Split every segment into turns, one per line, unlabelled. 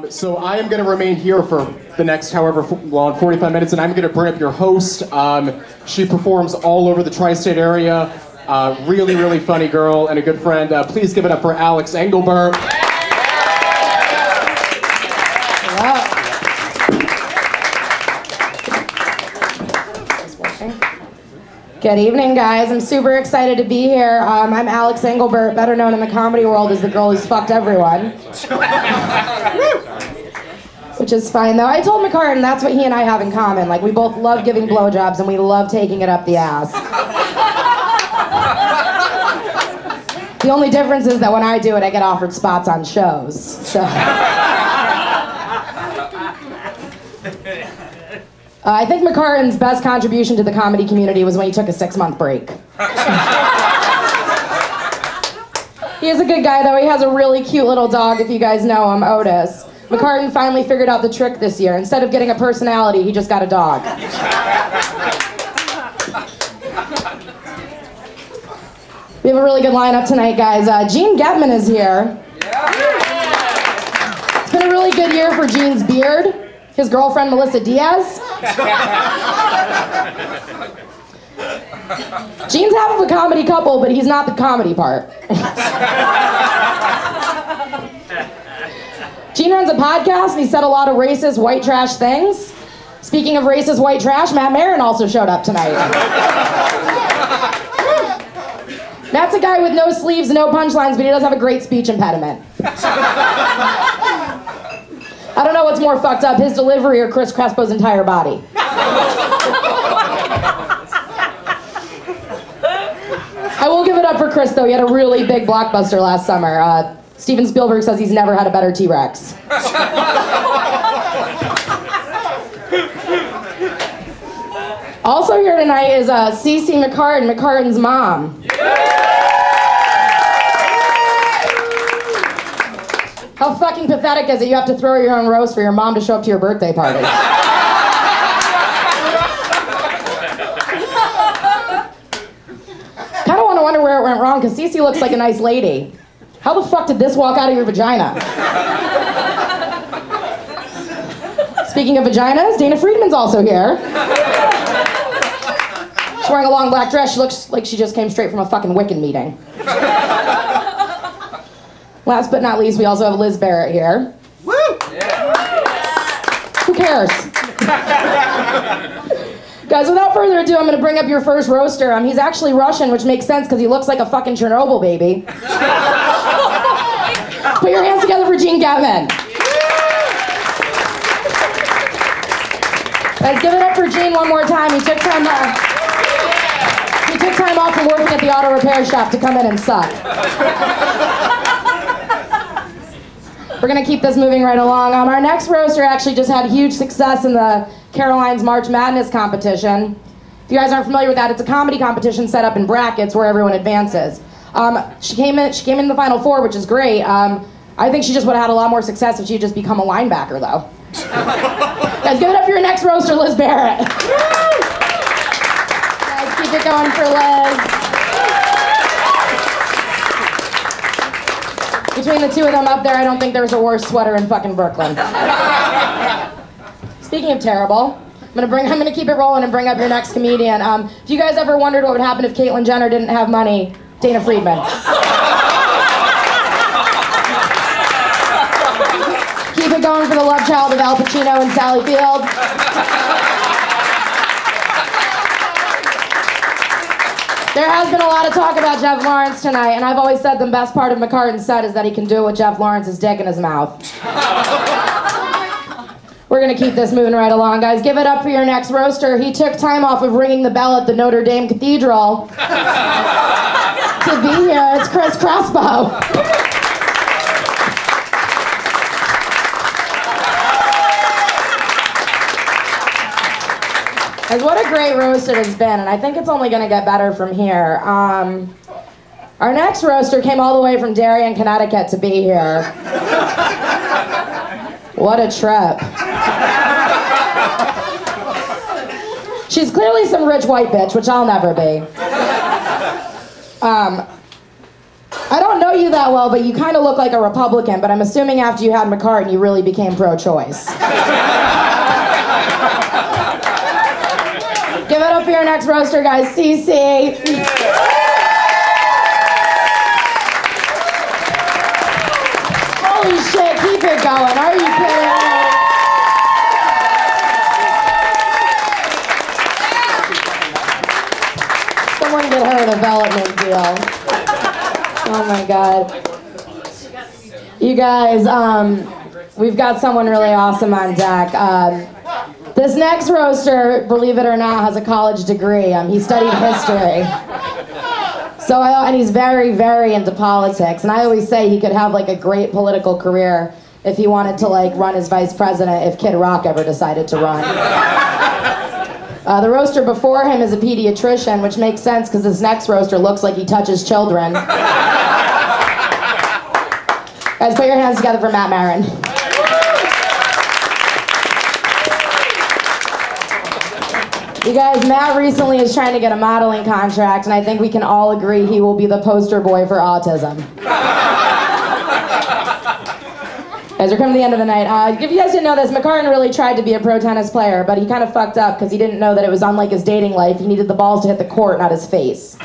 So I am going to remain here for the next however long, 45 minutes, and I'm going to bring up your host. She performs all over the tri-state area. Really, really funny girl and a good friend. Please give it up for Alex Engelbert.
Good evening, guys. I'm super excited to be here. I'm Alex Engelbert, better known in the comedy world as the girl who's fucked everyone. Which is fine, though. I told McCarton that's what he and I have in common. Like, we both love giving blowjobs and we love taking it up the ass. The only difference is that when I do it, I get offered spots on shows. So. I think McCarton's best contribution to the comedy community was when he took a 6-month break. He is a good guy, though. He has a really cute little dog, if you guys know him, Otis. McCarton finally figured out the trick this year. Instead of getting a personality, he just got a dog. We have a really good lineup tonight, guys. Gene Getman is here. It's been a really good year for Gene's beard. His girlfriend, Melissa Diaz. Gene's half of a comedy couple, but he's not the comedy part. Gene runs a podcast, and he said a lot of racist, white trash things. Speaking of racist, white trash, Matt Maron also showed up tonight. Matt's a guy with no sleeves, no punchlines, but he does have a great speech impediment. I don't know what's more fucked up, his delivery or Chris Crespo's entire body. I will give it up for Chris, though. He had a really big blockbuster last summer. Steven Spielberg says he's never had a better T-Rex. Also here tonight is Cece McCarton, McCarton's mom. How fucking pathetic is it you have to throw your own roast for your mom to show up to your birthday party? Kind of want to wonder where it went wrong, because Cece looks like a nice lady. How the fuck did this walk out of your vagina? Speaking of vaginas, Dana Friedman's also here. She's wearing a long black dress. She looks like she just came straight from a fucking Wiccan meeting. Last but not least, we also have Liz Barrett here. Woo! Yeah. Who cares? Guys, without further ado, I'm going to bring up your first roaster. He's actually Russian, which makes sense because he looks like a fucking Chernobyl baby. Put your hands together for Gene Getman. Guys, give it up for Gene one more time. He took time off from working at the auto repair shop to come in and suck. We're going to keep this moving right along. Our next roaster actually just had huge success in the Caroline's March Madness competition. If you guys aren't familiar with that, it's a comedy competition set up in brackets where everyone advances. She came in the Final Four, which is great. I think she just would have had a lot more success if she had just become a linebacker, though. Guys, give it up for your next roaster, Liz Barrett. Guys, keep it going for Liz. Between the two of them up there, I don't think there's a worse sweater in fucking Brooklyn. Speaking of terrible, I'm gonna keep it rolling and bring up your next comedian. If you guys ever wondered what would happen if Caitlyn Jenner didn't have money, Dana Friedman. Keep it going for the love child of Al Pacino and Sally Field. There has been a lot of talk about Jeff Lawrence tonight, and I've always said the best part of McCarton's set is that he can do it with Jeff Lawrence's dick in his mouth. We're going to keep this moving right along, guys. Give it up for your next roaster. He took time off of ringing the bell at the Notre Dame Cathedral to be here. It's Chris Crespo. Guys, what a great roast it has been, and I think it's only going to get better from here. Our next roaster came all the way from Darien, Connecticut to be here. What a trip. She's clearly some rich white bitch, which I'll never be. I don't know you that well, but you kind of look like a Republican, but I'm assuming after you had McCarton, you really became pro-choice. Give it up for your next roaster, guys. CC. Holy shit, keep it going. Are you kidding me? Someone get her a development deal. Oh my God. You guys, we've got someone really awesome on deck. This next roaster, believe it or not, has a college degree. He studied history. And he's very, very into politics. And I always say he could have like a great political career if he wanted to like run as vice president if Kid Rock ever decided to run. The roaster before him is a pediatrician, which makes sense because this next roaster looks like he touches children. Guys, put your hands together for Matt Marin. You guys, Matt recently is trying to get a modeling contract, and I think we can all agree he will be the poster boy for autism. Guys, we're coming to the end of the night. If you guys didn't know this, McCarton really tried to be a pro tennis player, but he kind of fucked up because he didn't know that it was unlike his dating life. He needed the balls to hit the court, not his face.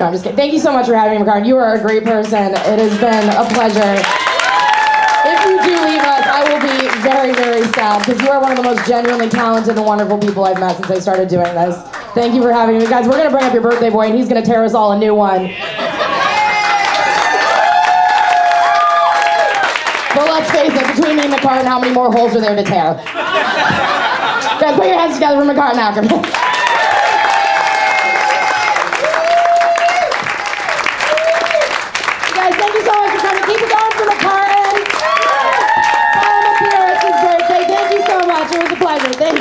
No, I'm just kidding. Thank you so much for having me, McCarton. You are a great person. It has been a pleasure. If you do leave us, I will be very, very sad because you are one of the most genuinely talented and wonderful people I've met since I started doing this. Thank you for having me. Guys, we're going to bring up your birthday boy, and he's going to tear us all a new one. But let's face it, between me and McCarton, how many more holes are there to tear? Guys, put your hands together for McCarton Ackerman. Guys, thank you so much for coming. Keep it going for McCarton. Tell him it's his birthday. Thank you so much. It was a pleasure. Thank you.